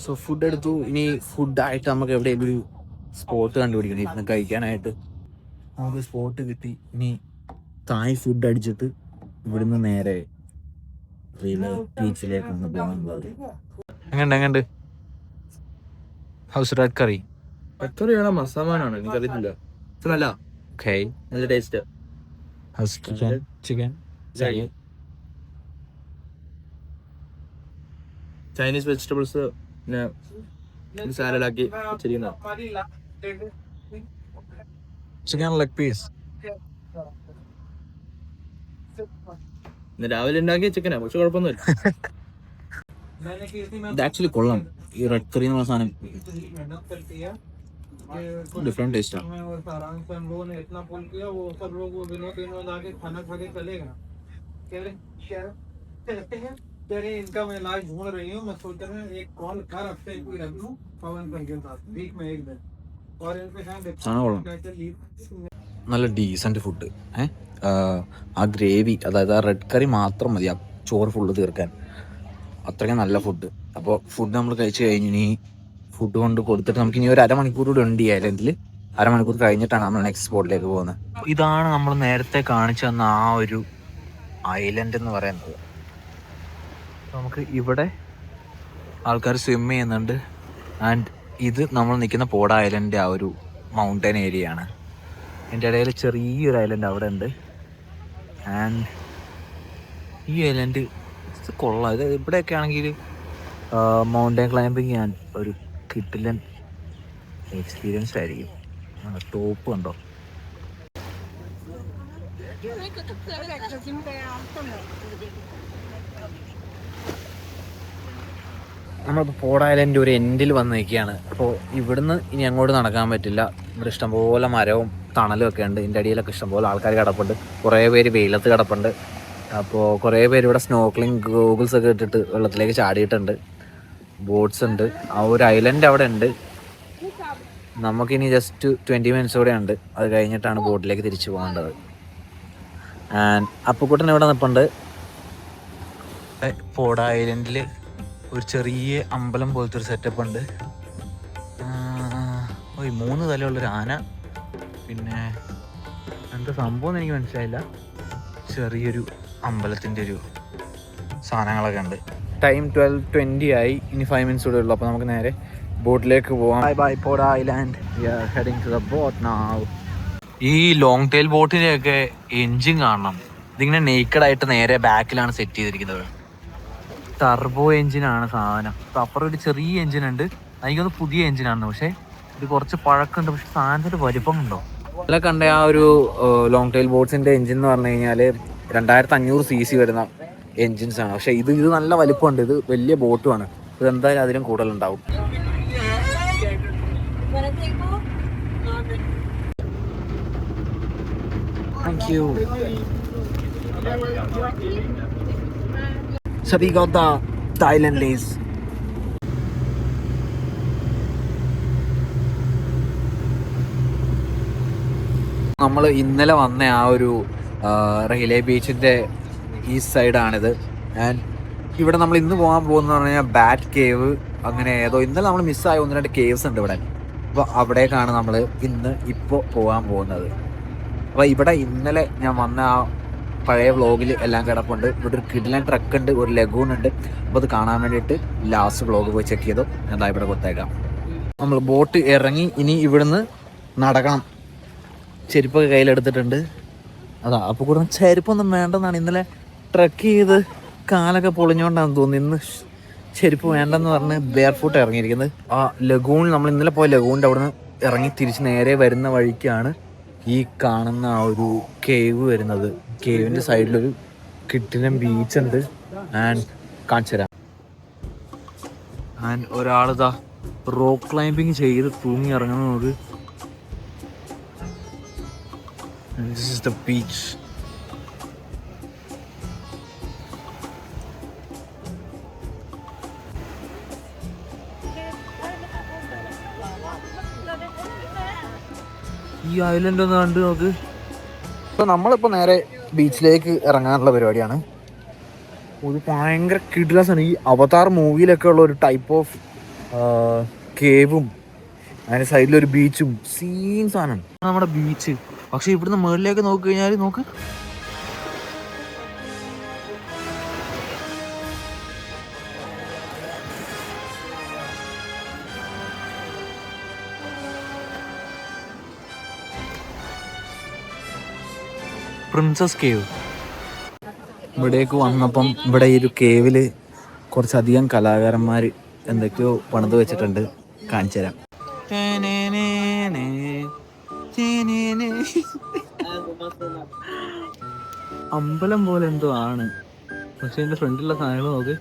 സോ ഫുഡ് എടുത്തു. ഇനി ഫുഡായിട്ട് നമുക്ക് എവിടെയെങ്കിലും ഒരു സ്പോട്ട് കണ്ടുപിടിക്കണം ഇരുന്ന് കഴിക്കാനായിട്ട്. നമുക്ക് സ്പോട്ട് കിട്ടി. ഇനി തായ് ഫുഡ് അടിച്ചിട്ട് ഇവിടുന്ന് നേരെ ബീച്ചിലേക്കാണ് പോകുന്നത്. എങ്ങണ്ട് ഹൗസ് റെഡ് കറി. കറിയാണ് മസാമാനാണ്, എനിക്കറിയത്തില്ല. നല്ല ഓക്കേ, നല്ല taste. House chicken Chinese vegetables പിന്നെ സാലഡാക്കി ചെയ്യുന്ന ചിക്കൻ ലെഗ് പീസ്. ഇന്ന് രാവിലെ ഉണ്ടാക്കിയ ചിക്കനാ, പക്ഷെ കുഴപ്പമൊന്നുമില്ല. ഇത് ആക്ച്വലി കൊള്ളാം. ഈ റെഡ് കറി എന്ന് പറഞ്ഞ സാധനം ഡിഫറെന്റ് ടേസ്റ്റാണ്. इनका मैं लाइव ढूंढ रही हूँ. मैं सोच रहा हूँ एक कॉल कर हफ्ते कोई रख दूँ पवन भाई के साथ वीक में एक दिन. സാധനം കൊള്ളാം, നല്ല ഡീസൻറ്റ് ഫുഡ്. ആ ഗ്രേവി, അതായത് ആ റെഡ് കറി മാത്രം മതി ആ ചോറ് ഫുള്ള് തീർക്കാൻ, അത്രയ്ക്കും നല്ല ഫുഡ്. അപ്പോൾ ഫുഡ് നമ്മൾ കഴിച്ച് കഴിഞ്ഞ് ഇനി ഫുഡ് കൊണ്ട് കൊടുത്തിട്ട് നമുക്ക് ഇനി ഒരു അരമണിക്കൂർ കൂടെ ഉണ്ട് ഈ ഐലൻഡിൽ. അരമണിക്കൂർ കഴിഞ്ഞിട്ടാണ് നമ്മൾ നെക്സ്റ്റ് സ്പോട്ടിലേക്ക് പോകുന്നത്. ഇതാണ് നമ്മൾ നേരത്തെ കാണിച്ചു തന്ന ആ ഒരു ഐലൻഡ് എന്ന് പറയുന്നത്. നമുക്ക് ഇവിടെ ആൾക്കാർ സ്വിം ചെയ്യുന്നുണ്ട്. ആൻഡ് ഇത് നമ്മൾ നിൽക്കുന്ന പോഡ ഐലൻഡിൻ്റെ ആ ഒരു മൗണ്ടൻ ഏരിയ ആണ്. എൻ്റെ ഇടയിൽ ചെറിയൊരു ഐലൻഡ് അവിടെ ഉണ്ട്. ആൻഡ് ഈ ഐലൻഡ് കൊള്ളാം. ഇത് ഇവിടെയൊക്കെ ആണെങ്കിൽ മൗണ്ടൻ ക്ലൈമ്പിങ് ചെയ്യാൻ ഒരു കിട്ടിലൻ എക്സ്പീരിയൻസ് ആയിരിക്കും. ടോപ്പ് കണ്ടോ. നമ്മളിപ്പോൾ പോഡ ഐലൻഡ് ഒരു എൻഡിൽ വന്ന് നിൽക്കുകയാണ്. അപ്പോൾ ഇവിടുന്ന് ഇനി അങ്ങോട്ട് നടക്കാൻ പറ്റില്ല. ഇവിടെ ഇഷ്ടംപോലെ മരവും തണലും ഒക്കെ ഉണ്ട്. ഇതിൻ്റെ അടിയിലൊക്കെ ഇഷ്ടംപോലെ ആൾക്കാർ കിടപ്പുണ്ട്. കുറേ പേര് വെയിലത്ത് കിടപ്പുണ്ട്. അപ്പോൾ കുറേ പേര് ഇവിടെ സ്നോക്ലിംഗ് ഗോഗിൾസ് ഒക്കെ ഇട്ടിട്ട് വെള്ളത്തിലേക്ക് ചാടിയിട്ടുണ്ട്. ബോട്ട്സ് ഉണ്ട്. ആ ഒരു ഐലൻഡ് അവിടെ ഉണ്ട്. നമുക്കിനി ജസ്റ്റ് 20 മിനിറ്റ്സ് കൂടെ ഉണ്ട്. അത് കഴിഞ്ഞിട്ടാണ് ബോട്ടിലേക്ക് തിരിച്ചു പോകേണ്ടത്. ആൻഡ് അപ്പുക്കുട്ടൻ ഇവിടെ നിൽപ്പുണ്ട്. പോഡ ഐലൻഡിൽ ഒരു ചെറിയ അമ്പലം പോലത്തെ ഒരു സെറ്റപ്പ് ഉണ്ട്. 3 തലയുള്ളൊരു ആന, പിന്നെ എന്താ സംഭവം എനിക്ക് മനസ്സിലായില്ല. ചെറിയൊരു അമ്പലത്തിൻ്റെ ഒരു സാധനങ്ങളൊക്കെ ഉണ്ട്. ടൈം 12:20 ആയി. ഇനി 5 മിനിറ്റ്സ് കൂടെ ഉള്ളൂ. അപ്പോൾ നമുക്ക് നേരെ ബോട്ടിലേക്ക് പോവാം. Bye bye Poda island. We are heading to the boat now. ഈ ലോങ് ടെയിൽ ബോട്ടിൻ്റെയൊക്കെ എൻജിൻ കാണണം. ഇതിങ്ങനെ നേക്കഡ് ആയിട്ട് നേരെ ബാക്കിലാണ് സെറ്റ് ചെയ്തിരിക്കുന്നത്. ടർബോ എൻജിനാണ് സാധനം. അപ്പുറം ഒരു ചെറിയ എൻജിൻ ഉണ്ട്. എനിക്കൊന്ന് പുതിയ എൻജിനാണ്, പക്ഷേ ഇത് കുറച്ച് പഴക്കമുണ്ട്. പക്ഷെ സാധനത്തിൻ്റെ വലിപ്പമുണ്ടോ? അല്ല കണ്ട ആ ഒരു ലോങ് ടെയിൽ ബോട്ട്സിൻ്റെ എൻജിൻ എന്ന് പറഞ്ഞു കഴിഞ്ഞാൽ 2500 cc വരുന്ന എൻജിൻസാണ്. പക്ഷേ ഇത് നല്ല വലിപ്പമുണ്ട്. ഇത് വലിയ ബോട്ടുമാണ്. ഇത് എന്തായാലും അതിലും കൂടുതലുണ്ടാവും. Thank you. So we got the Thailandese. നമ്മൾ ഇന്നലെ വന്ന ആ ഒരു റെയിലേ ബീച്ചിൻ്റെ ഈസ്റ്റ് സൈഡാണിത്. ആൻഡ് ഇവിടെ നമ്മൾ ഇന്ന് പോകാൻ പോകുന്നത് പറഞ്ഞു കഴിഞ്ഞാൽ ബാറ്റ് കേവ്, അങ്ങനെ ഏതോ ഇന്നലെ നമ്മൾ മിസ്സായ 1-2 കേവ്സ് ഉണ്ട് ഇവിടെ. അപ്പോൾ അവിടേക്കാണ് നമ്മൾ ഇപ്പോൾ പോകാൻ പോകുന്നത്. അപ്പോൾ ഇവിടെ ഇന്നലെ ഞാൻ വന്ന ആ പഴയ വ്ളോഗിൽ എല്ലാം കിടപ്പുണ്ട്. ഇവിടെ ഒരു കിഡിലൻ ട്രക്ക് ഉണ്ട്, ഒരു ലഗൂൺ ഉണ്ട്. അപ്പോൾ അത് കാണാൻ വേണ്ടിയിട്ട് ലാസ്റ്റ് വ്ളോഗ് പോയി ചെക്ക് ചെയ്തു. ഞാൻ ഇവിടെ കൊടുത്തേക്കാം. നമ്മൾ ബോട്ട് ഇറങ്ങി ഇനി ഇവിടുന്ന് നടക്കണം. ചെരുപ്പൊക്കെ കയ്യിലെടുത്തിട്ടുണ്ട്. അതാ അപ്പോൾ കൂടെ ചെരുപ്പൊന്നും വേണ്ടെന്നാണ്. ഇന്നലെ ട്രക്ക് ചെയ്ത് കാലൊക്കെ പൊളിഞ്ഞുകൊണ്ടാണെന്ന് തോന്നുന്നു ഇന്ന് ചെരുപ്പ് വേണ്ടെന്ന് പറഞ്ഞ് ബെയർ ഫുട്ട് ഇറങ്ങിയിരിക്കുന്നത്. ആ ലഗൂൺ, നമ്മൾ ഇന്നലെ പോയ ലഗൂണിൻ്റെ അവിടെ നിന്ന് ഇറങ്ങി തിരിച്ച് നേരെ വരുന്ന വഴിക്കാണ് ഈ കാണുന്ന ആ ഒരു കേവ് വരുന്നത്. കേവിൻ്റെ സൈഡിലൊരു കിട്ടിലൻ ബീച്ചുണ്ട്. ആൻഡ് കാണിച്ചു തരാം. ആൻഡ് ഒരാളിതാ റോക്ക് ക്ലൈമ്പിങ് ചെയ്ത് തൂങ്ങി ഇറങ്ങുന്നത് നോക്ക്. This is the beach. ഈ ഐലൻഡ് ഒന്ന് കണ്ടു നോക്ക്. അപ്പോൾ നമ്മളിപ്പോൾ നേരെ ബീച്ചിലേക്ക് ഇറങ്ങാനുള്ള പരിപാടിയാണ്. ഒരു ഭയങ്കര കിഡ്ലസാണ്. ഈ അവതാർ മൂവിയിലൊക്കെ ഉള്ള ഒരു ടൈപ്പ് ഓഫ് കേവും അതിൻ്റെ സൈഡിലൊരു ബീച്ചും സീൻ സാധനം നമ്മുടെ ബീച്ച്. പക്ഷെ ഇവിടുന്ന് മുകളിലേക്ക് നോക്കി കഴിഞ്ഞാൽ നോക്ക്, പ്രിൻസസ് കേവ്. ഇവിടേക്ക് വന്നപ്പം ഇവിടെ ഈ ഒരു കേവിൽ കുറച്ചധികം കലാകാരന്മാർ എന്തൊക്കെയോ പണിത് വെച്ചിട്ടുണ്ട്. കാണിച്ചു തരാം. അമ്പലം പോലെ എന്തോ ആണ്, പക്ഷെ എൻ്റെ ഫ്രണ്ടിലുള്ള സാധനങ്ങൾ നോക്ക്.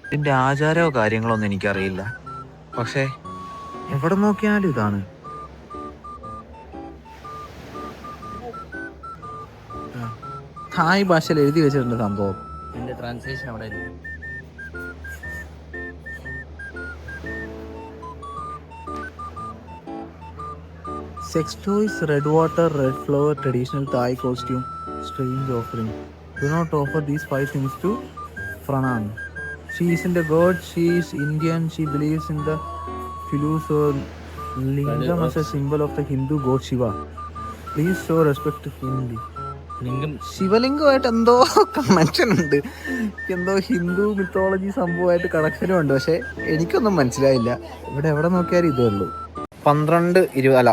ഇതിൻ്റെ ആചാരമോ കാര്യങ്ങളോ ഒന്നും എനിക്കറിയില്ല. പക്ഷേ എവിടെ നോക്കിയാലും ഇതാണ്. തായ് ഭാഷയിൽ എഴുതി വെച്ചിട്ടുണ്ട് സംഭവം. എൻ്റെ ട്രാൻസ്ലേഷൻ അവിടെ ഇല്ല. Sex toys, red water, red flower, traditional Thai costume, strange offering. Do not offer these 5 things to Pranan. She isn't a god, she is Indian, she believes in the Philuso Lingam as a symbol of the Hindu god Shiva. Please show respect to Hindi. ലിംഗം ശിവലിംഗമായിട്ട് എന്തോ connection ഉണ്ട്, എന്തോ Hindu mythology സംഭവമായിട്ട് കണക്ഷനും ഉണ്ട്, പക്ഷെ എനിക്കൊന്നും മനസ്സിലായില്ല. ഇവിടെ എവിടെ നോക്കിയാലും ഇതേ ഉള്ളൂ. 12:20 അല്ല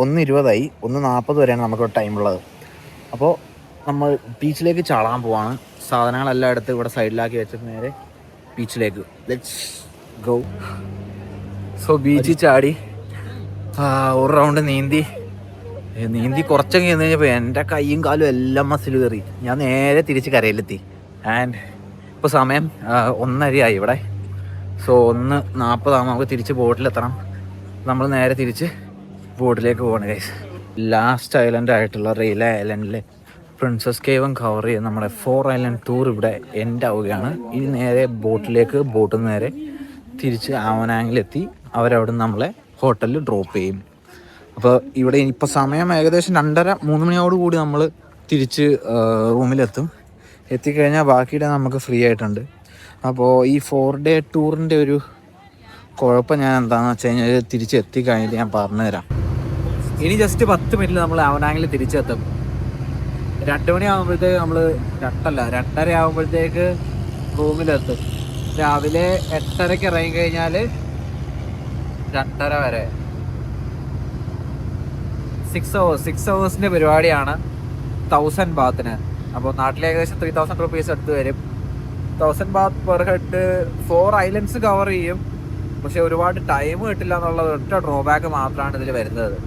1:20 1:40 വരെയാണ് നമുക്ക് ടൈം ഉള്ളത്. അപ്പോൾ നമ്മൾ ബീച്ചിലേക്ക് ചാടാൻ പോവാണ്. സാധനങ്ങളെല്ലാം എടുത്ത് ഇവിടെ സൈഡിലാക്കി വെച്ചിട്ട് നേരെ ബീച്ചിലേക്ക് ലെറ്റ്സ് ഗോ. സോ ബീച്ചിൽ ചാടി ഒരു റൗണ്ട് നീന്തി കുറച്ചൊക്കെ ചെന്ന് കഴിഞ്ഞപ്പോൾ എൻ്റെ കൈയും കാലും എല്ലാം മസിൽ കയറി. ഞാൻ നേരെ തിരിച്ച് കരയിലെത്തി. ആൻഡ് ഇപ്പോൾ സമയം 1:30 ഇവിടെ. സോ 1:40 നമുക്ക് തിരിച്ച് ബോട്ടിലെത്തണം. നമ്മൾ നേരെ തിരിച്ച് ബോട്ടിലേക്ക് പോകണം ഗൈസ്. ലാസ്റ്റ് ഐലൻഡ് ആയിട്ടുള്ള റെയിലെ ഐലൻഡിലെ പ്രിൻസസ് കേവും കവർ ചെയ്ത് നമ്മുടെ 4 ഐലൻഡ് ടൂർ ഇവിടെ എൻഡ് ആവുകയാണ്. ഇനി നേരെ ബോട്ടിൽ നിന്ന് നേരെ തിരിച്ച് ആവനാങ്ങിലെത്തി അവരവിടെ നമ്മളെ ഹോട്ടലിൽ ഡ്രോപ്പ് ചെയ്യും. അപ്പോൾ ഇവിടെ ഇപ്പോൾ സമയം ഏകദേശം 2:30-3 മണിയോട് കൂടി നമ്മൾ തിരിച്ച് റൂമിലെത്തും. എത്തിക്കഴിഞ്ഞാൽ ബാക്കിയുടെ നമുക്ക് ഫ്രീ ആയിട്ടുണ്ട്. അപ്പോൾ ഈ 4 ഡേ ടൂറിൻ്റെ ഒരു കുഴപ്പം ഞാൻ എന്താണെന്ന് വെച്ച് കഴിഞ്ഞാൽ തിരിച്ച് എത്തിക്കഴിഞ്ഞിട്ട് ഞാൻ പറഞ്ഞുതരാം. ഇനി ജസ്റ്റ് 10 മിനിറ്റിൽ നമ്മൾ ആവനാങ്ങിൽ തിരിച്ചെത്തും. 2 മണിയാകുമ്പോഴത്തേക്ക് നമ്മൾ 2:30 ആകുമ്പോഴത്തേക്ക് റൂമിലെത്തും. രാവിലെ 8:30 ഇറങ്ങി കഴിഞ്ഞാൽ 2:30 വരെ 6 hours പരിപാടിയാണ് 1000 ബാത്തിന്. അപ്പോൾ നാട്ടിൽ ഏകദേശം 3000 റുപ്പീസ് എടുത്ത് വരും. 1000 baht per head 4 islands cover ചെയ്യും. പക്ഷെ ഒരുപാട് ടൈം കിട്ടില്ല എന്നുള്ളത് ഒറ്റ ഡ്രോബാക്ക് മാത്രമാണ് ഇതിൽ വരുന്നത്.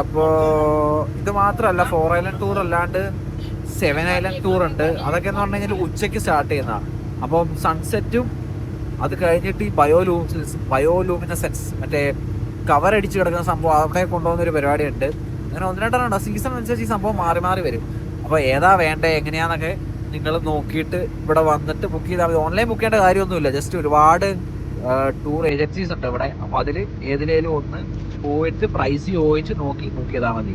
അപ്പോൾ ഇത് മാത്രമല്ല, 4 ഐലൻഡ് ടൂർ അല്ലാണ്ട് 7 ഐലൻഡ് ടൂർ ഉണ്ട്. അതൊക്കെ എന്ന് പറഞ്ഞു കഴിഞ്ഞാൽ ഉച്ചയ്ക്ക് സ്റ്റാർട്ട് ചെയ്യുന്നതാണ്. അപ്പം സൺസെറ്റും അത് കഴിഞ്ഞിട്ട് ഈ ബയോലൂമിനസെൻസ് മറ്റേ കവർ അടിച്ച് കിടക്കുന്ന സംഭവം അവിടെ കൊണ്ടുപോകുന്ന ഒരു പരിപാടിയുണ്ട്. അങ്ങനെ 1-2 സീസൺ അനുസരിച്ച് ഈ സംഭവം മാറി വരും. അപ്പോൾ ഏതാ വേണ്ടേ എങ്ങനെയാണെന്നൊക്കെ നിങ്ങൾ നോക്കിയിട്ട് ഇവിടെ വന്നിട്ട് ബുക്ക് ചെയ്താൽ മതി. ഓൺലൈൻ ബുക്ക് ചെയ്യേണ്ട കാര്യമൊന്നുമില്ല. ജസ്റ്റ് ഒരുപാട് ടൂർ ഏജൻസീസ് ഉണ്ട് ഇവിടെ. അപ്പോൾ അതിൽ ഏതിലേലും ഒന്ന് പോയിട്ട് പ്രൈസ് ചോദിച്ച് നോക്കി ബുക്ക് ചെയ്താൽ മതി.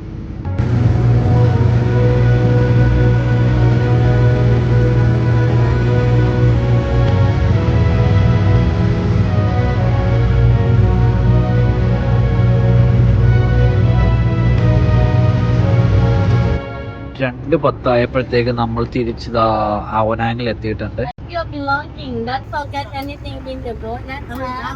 രണ്ട് 10 ആയപ്പോഴത്തേക്ക് നമ്മൾ തിരിച്ച് ആവനാങ്ങിൽ എത്തിയിട്ടുണ്ട്. Your belonging, don't forget anything in the boat.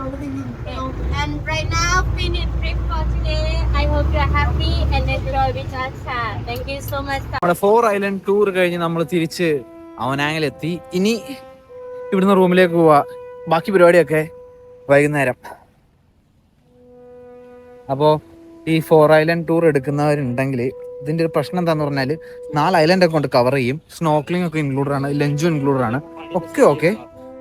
Okay. And right now, finish trip for today. I hope you are happy and enjoy with us. Thank you so much. നമ്മുടെ 4 ഐലൻഡ് ടൂർ കഴിഞ്ഞ് നമ്മൾ തിരിച്ച് അവനാങ്ങിലെത്തി. ഇനി ഇവിടുന്ന് റൂമിലേക്ക് പോവാ. ബാക്കി പരിപാടിയൊക്കെ വൈകുന്നേരം. അപ്പോൾ ഈ 4 ഐലൻഡ് ടൂർ എടുക്കുന്നവരുണ്ടെങ്കിൽ ഇതിൻ്റെ ഒരു പ്രശ്നം എന്താണെന്ന് പറഞ്ഞാൽ 4 ഐലൻഡൊക്കെ കൊണ്ട് കവർ ചെയ്യും. സ്നോക്ലിംഗ് ഒക്കെ ഇൻക്ലൂഡഡ് ആണ്, ലഞ്ചും ഇൻക്ലൂഡഡ് ആണ്, ഓക്കെ.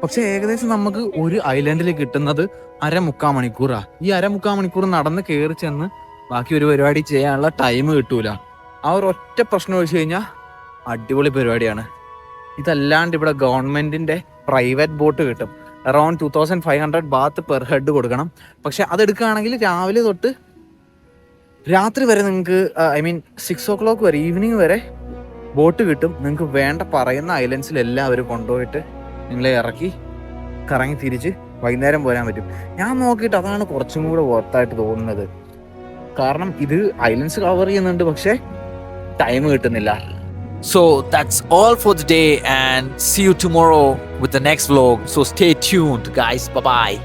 പക്ഷെ ഏകദേശം നമുക്ക് ഒരു ഐലൻഡിൽ കിട്ടുന്നത് 1/4 മണിക്കൂറാണ്. ഈ 1/4 മണിക്കൂർ നടന്ന് കയറി ചെന്ന് ബാക്കി ഒരു പരിപാടി ചെയ്യാനുള്ള ടൈം കിട്ടൂല. ആ ഒരു ഒറ്റ പ്രശ്നം വെച്ച് കഴിഞ്ഞാൽ അടിപൊളി പരിപാടിയാണ്. ഇതല്ലാണ്ട് ഇവിടെ ഗവൺമെന്റിന്റെ പ്രൈവറ്റ് ബോട്ട് കിട്ടും. അറൌണ്ട് 2500 ബാത്ത് പെർ ഹെഡ് കൊടുക്കണം. പക്ഷെ അതെടുക്കുകയാണെങ്കിൽ രാവിലെ തൊട്ട് രാത്രി വരെ നിങ്ങൾക്ക് 6 o'clock വരെ, ഈവനിങ് വരെ ബോട്ട് കിട്ടും. നിങ്ങൾക്ക് വേണ്ട പറയുന്ന ഐലൻഡ്സിലെല്ലാം അവർ കൊണ്ടുപോയിട്ട് നിങ്ങളെ ഇറക്കി കറങ്ങി തിരിച്ച് വൈകുന്നേരം പോരാൻ പറ്റും. ഞാൻ നോക്കിയിട്ട് അതാണ് കുറച്ചും കൂടെ വർത്തായിട്ട് തോന്നുന്നത്. കാരണം ഇത് ഐലൻഡ്സ് കവർ ചെയ്യുന്നുണ്ട്, പക്ഷെ ടൈം കിട്ടുന്നില്ല. So that's all for today and see you tomorrow with the next vlog. So stay tuned guys. Bye bye.